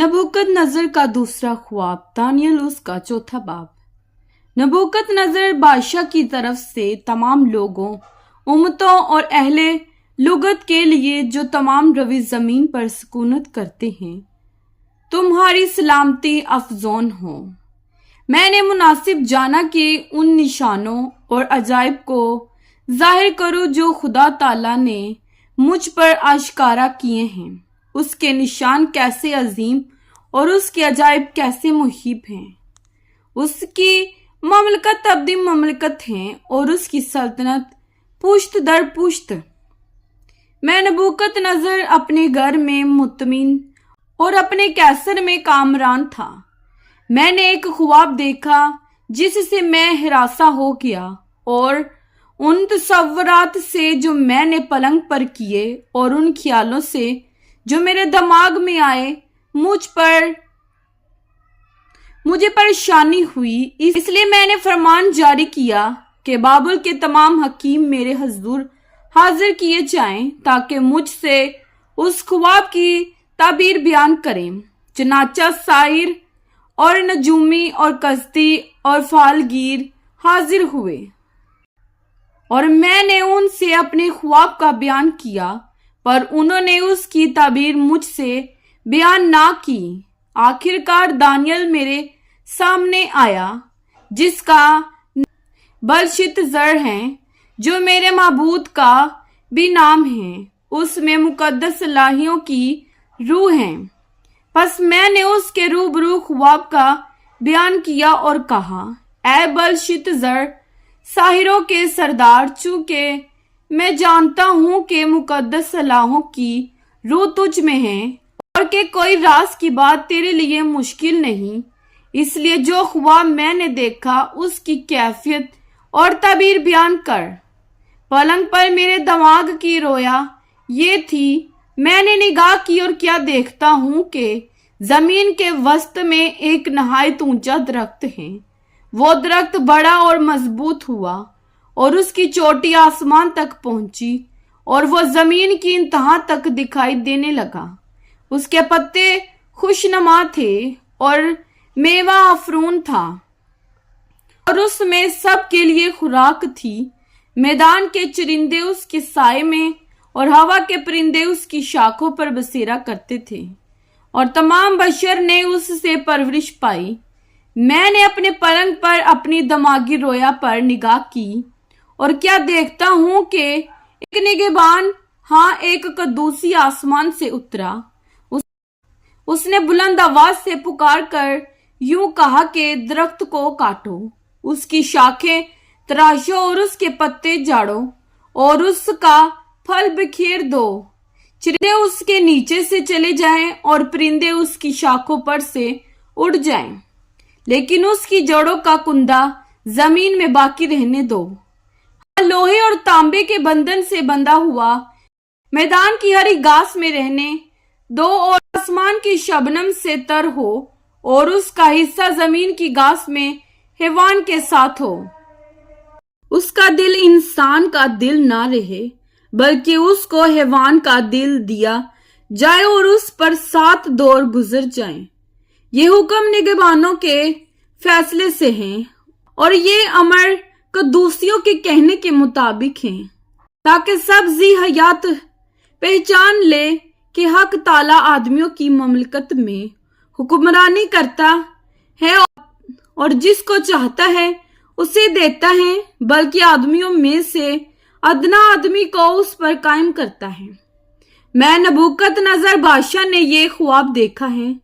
नबूकदनजर का दूसरा ख्वाब। दानियल उसका चौथा बाब। नबूकदनजर बादशाह की तरफ से तमाम लोगों, उम्मतों और अहले लुगत के लिए जो तमाम रवी ज़मीन पर सुकूनत करते हैं, तुम्हारी सलामती अफजोन हो। मैंने मुनासिब जाना कि उन निशानों और अजाइब को जाहिर करूं जो खुदा ताला ने मुझ पर आश्कारा किए हैं। उसके निशान कैसे अजीम और उसके अजाइब कैसे मुहीब हैं। उसकी ममलकत अब्दी ममलकत है और उसकी सल्तनत पुश्त दर पुश्त। मैं नबूकदनजर अपने घर में मुतमिन और अपने कैसर में कामरान था। मैंने एक ख्वाब देखा जिससे मैं हिरासा हो गया और उन तसव्वुरात से जो मैंने पलंग पर किए और उन ख्यालों से जो मेरे दिमाग में आए मुझे परेशानी हुई। इसलिए मैंने फरमान जारी किया कि बाबुल के तमाम हकीम मेरे हजूर हाजिर किए जाएं ताकि मुझसे उस ख्वाब की ताबीर बयान करें। चनाचा साहिर और नजूमी और कसदी और फालगीर हाजिर हुए और मैंने उनसे अपने ख्वाब का बयान किया, पर उन्होंने उसकी ताबीर मुझसे बयान ना की। आखिरकार दानियल मेरे सामने आया जिसका बलशित्ज़र है, जो मेरे माबूद का भी नाम है। उसमें मुकद्दस इलाहियों की रूह है। बस मैंने उसके रूबरू ख्वाब का बयान किया और कहा, ऐ बलशित्ज़र साहिरों के सरदार, चूंकि मैं जानता हूं कि मुकद्दस इलाहों की रूह तुझ में है और कि कोई राज की बात तेरे लिए मुश्किल नहीं, इसलिए जो ख्वाब मैंने देखा उसकी कैफियत और ताबीर बयान कर। पलंग पर मेरे दिमाग की रोया ये थी, मैंने निगाह की और क्या देखता हूं कि जमीन के वस्त में एक नहायत ऊंचा दरख्त है। वो दरख्त बड़ा और मजबूत हुआ और उसकी चोटी आसमान तक पहुंची और वो जमीन की इंतहा तक दिखाई देने लगा। उसके पत्ते खुशनुमा थे और मेवा अफरून था और उसमें सब के लिए खुराक थी। मैदान के चरिंदे उसके साए में और हवा के परिंदे उसकी शाखों पर बसेरा करते थे और तमाम बशर ने उससे परवरिश पाई। मैंने अपने पलंग पर अपनी दिमागी रोया पर निगाह की और क्या देखता हूं कि एक निगहबान, हाँ एक कद्दूसी आसमान से उतरा। उसने बुलंद आवाज से पुकार कर यूं कहा कि दरख्त को काटो, उसकी शाखें तराशो और उसके पत्ते झाड़ो और उसका फल बिखेर दो। चिड़िया उसके नीचे से चले जाएं और परिंदे उसकी शाखों पर से उड़ जाएं, लेकिन उसकी जड़ों का कुंदा जमीन में बाकी रहने दो। लोहे और तांबे के बंधन से बंधा हुआ मैदान की हरी घास में रहने दो और आसमान की शबनम से तर हो और उसका हिस्सा जमीन की घास में हैवान के साथ हो। उसका दिल इंसान का दिल ना रहे, बल्कि उसको हैवान का दिल दिया जाए और उस पर 7 दौर गुजर जाएं। ये हुक्म निगहबानों के फैसले से हैं और ये अमर कद्दूसियों के कहने के मुताबिक हैं, ताकि सब जी हयात पहचान ले कि हक ताला आदमियों की ममलकत में हुक्मरानी करता है और जिसको चाहता है उसे देता है, बल्कि आदमियों में से अदना आदमी को उस पर कायम करता है। मैं नबूकदनजर बादशाह ने ये ख्वाब देखा है।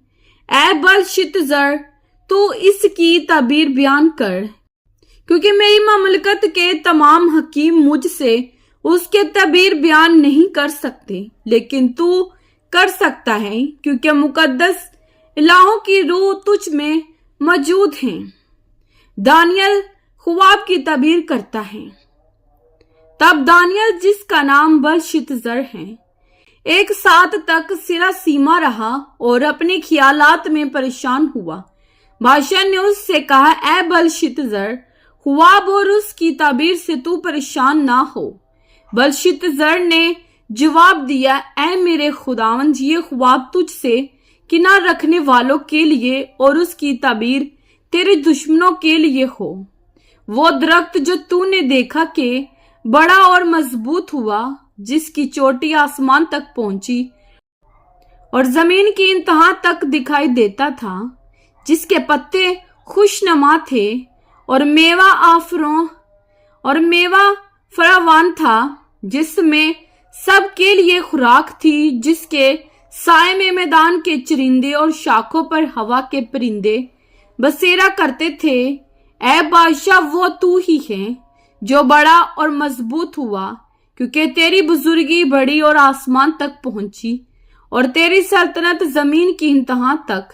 ऐ बलशित्ज़र, तू इसकी ताबीर बयान कर, क्योंकि मेरी ममलकत के तमाम हकीम मुझसे उसके ताबीर बयान नहीं कर सकते, लेकिन तू कर सकता है, क्योंकि मुकद्दस इलाहों की रूह तुझ में मौजूद है। दानियल ख्वाब की ताबीर करता है। तब दानियल, जिसका नाम बलशित्ज़र है, एक साथ तक सिरा सीमा रहा और अपने ख्यालात में परेशान हुआ। बादशाह ने उससे कहा, ऐ बलशित्ज़र, ख्वाब और उसकी ताबीर से तू परेशान ना हो। बलशित्ज़र ने जवाब दिया, ऐ मेरे खुदावंद, ये ख्वाब तुझसे किनार रखने वालों के लिए और उसकी ताबीर तेरे दुश्मनों के लिए हो। वो दरख्त जो तूने देखा कि बड़ा और मजबूत हुआ, जिसकी चोटी आसमान तक पहुंची और जमीन की इंतहा तक दिखाई देता था, जिसके पत्ते खुशनुमा थे और मेवा फरावान था, जिसमें सबके लिए खुराक थी, जिसके साए में मैदान के चरिंदे और शाखों पर हवा के परिंदे बसेरा करते थे। ऐ बादशाह, वो तू ही है जो बड़ा और मजबूत हुआ, क्योंकि तेरी बुजुर्गी बड़ी और आसमान तक पहुंची और तेरी सल्तनत जमीन की इंतहा तक।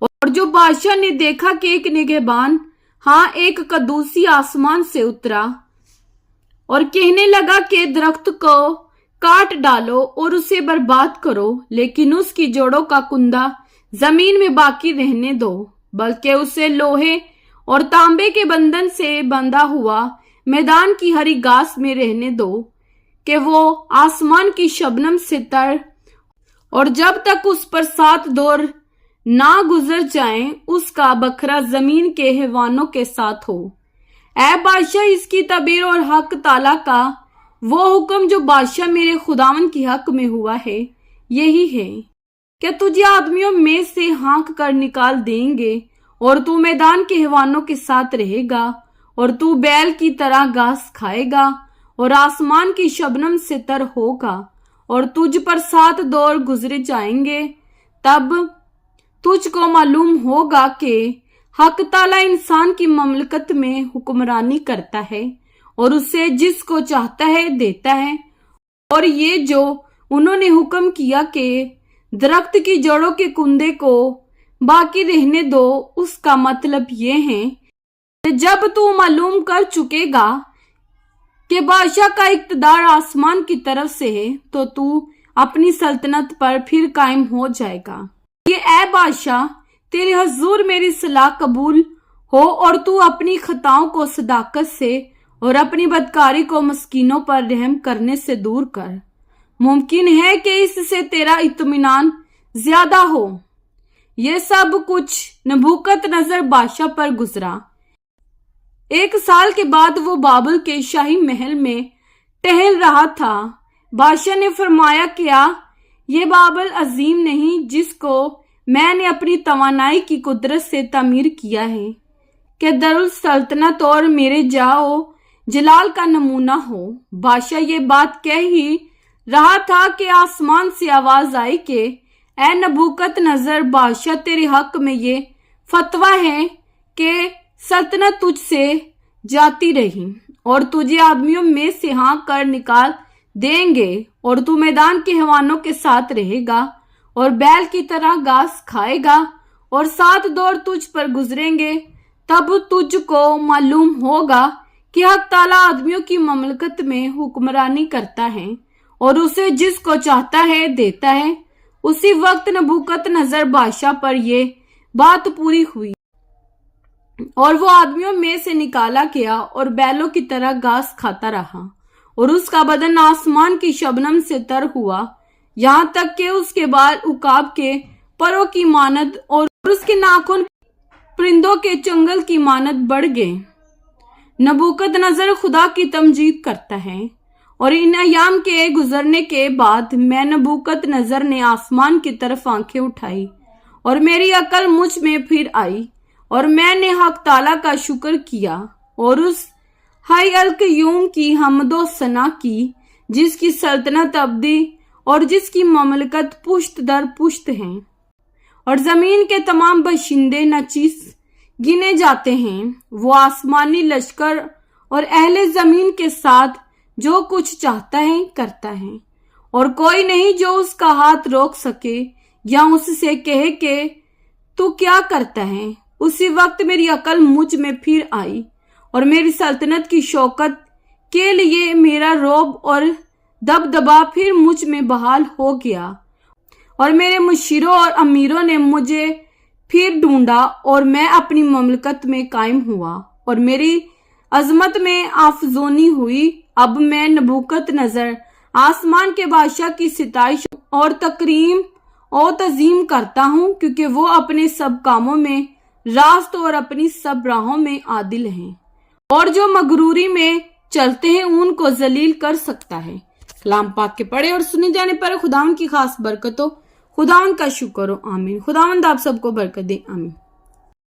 और जो बादशाह ने देखा कि एक निगहबान, हाँ एक कदूसी आसमान से उतरा और कहने लगा कि दरख्त को काट डालो और उसे बर्बाद करो, लेकिन उसकी जड़ों का कुंदा जमीन में बाकी रहने दो, बल्कि उसे लोहे और तांबे के बंधन से बंधा हुआ मैदान की हरी घास में रहने दो, कि वो आसमान की शबनम से तर और जब तक उस पर 7 दौर ना गुजर जाएं, उसका बखरा जमीन के हैवानों के साथ हो। ऐ बादशाह, इसकी तबीर और हक ताला का वो हुक्म जो बादशाह मेरे खुदावन की हक में हुआ है, यही है कि तुझे आदमियों में से हाँक कर निकाल देंगे और तू मैदान के हैवानों के साथ रहेगा और तू बैल की तरह घास खाएगा और आसमान की शबनम से तर होगा और तुझ पर 7 दौर गुजरे जाएंगे। तब तुझको मालूम होगा कि हक ताला इंसान की ममलकत में हुक्मरानी करता है और उसे जिसको चाहता है देता है। और ये जो उन्होंने हुक्म किया कि दरख्त की जड़ों के कुंदे को बाकी रहने दो, उसका मतलब ये है कि जब तू मालूम कर चुकेगा कि बादशाह का इक़्तिदार आसमान की तरफ से है, तो तू अपनी सल्तनत पर फिर कायम हो जाएगा। ये ऐ बादशाह, तेरे हजूर मेरी सलाह कबूल हो और तू अपनी खताओं को सदाकत से और अपनी बदकारी को मस्कीनों पर रहम करने से दूर कर। मुमकिन है कि इससे तेरा इत्मीनान ज्यादा हो। यह सब कुछ नबूकदनेस्सर बादशाह पर गुजरा। 1 साल के बाद वो बाबल के शाही महल में टहल रहा था। बादशाह ने फरमाया, क्या ये बाबल अजीम नहीं जिसको मैंने अपनी तवानाई की कुदरत से तामीर किया है, कि दरुल सल्तनत और मेरे जाओ जलाल का नमूना हो। बादशाह ये बात कह ही रहा था कि आसमान से आवाज आई कि ऐ नबूकदनेस्सर बादशाह, तेरे हक में ये फतवा है कि सल्तनत तुझसे जाती रही और तुझे आदमियों में से हाँक कर निकाल देंगे और तू मैदान के हैवानों के साथ रहेगा और बैल की तरह घास खाएगा और 7 दौर तुझ पर गुजरेंगे। तब तुझको मालूम होगा कि हक ताला आदमियों की ममलकत में हुक्मरानी करता है और उसे जिसको चाहता है देता है। उसी वक्त नबूकदनेस्सर बादशाह पर यह बात पूरी हुई और वो आदमियों में से निकाला गया और बैलों की तरह घास खाता रहा और उसका बदन आसमान की शबनम से तर हुआ, यहाँ तक कि उसके बाल उकाब के परों की मानद और उसके नाखून परिंदों के चंगल की मानद बढ़ गए। नबूकदनेस्सर खुदा की तमजीद करता है। और इन अयाम के गुजरने के बाद मैं नबूकदनेस्सर ने आसमान की तरफ आंखें उठाई और मेरी अकल मुझ में फिर आई और मैंने हक ताला का शुक्र किया और उस हाय अल कय्यूम की हमदो सना की, जिसकी सल्तनत अब्दी और जिसकी ममलकत पुश्त दर पुश्त है और जमीन के तमाम बशिंदे नचीस गिने जाते हैं। वो आसमानी लश्कर और अहले जमीन के साथ जो कुछ चाहता है करता है और कोई नहीं जो उसका हाथ रोक सके या उससे कहे कि तू क्या करता है। उसी वक्त मेरी अकल मुझ में फिर आई और मेरी सल्तनत की शौकत के लिए मेरा रोब और दबदबा फिर मुझ में बहाल हो गया और मेरे मुशीरों और अमीरों ने मुझे फिर ढूंढा और मैं अपनी ममलकत में कायम हुआ और मेरी अजमत में आफजोनी हुई। अब मैं नबूकदनेस्सर आसमान के बादशाह की सिताइश और तकरीम اور تعظیم کرتا ہوں کیونکہ وہ اپنے سب کاموں میں راست اور اپنی سب راہوں میں عادل ہیں، اور جو مغروری میں چلتے ہیں ان کو ذلیل کر سکتا ہے۔ کلام پاک کے پڑھے اور سنے جانے پر خداوند کی خاص برکت ہو۔ خداوند کا شکر ہو، آمین۔ خداوند آپ سب کو برکت دے، آمین۔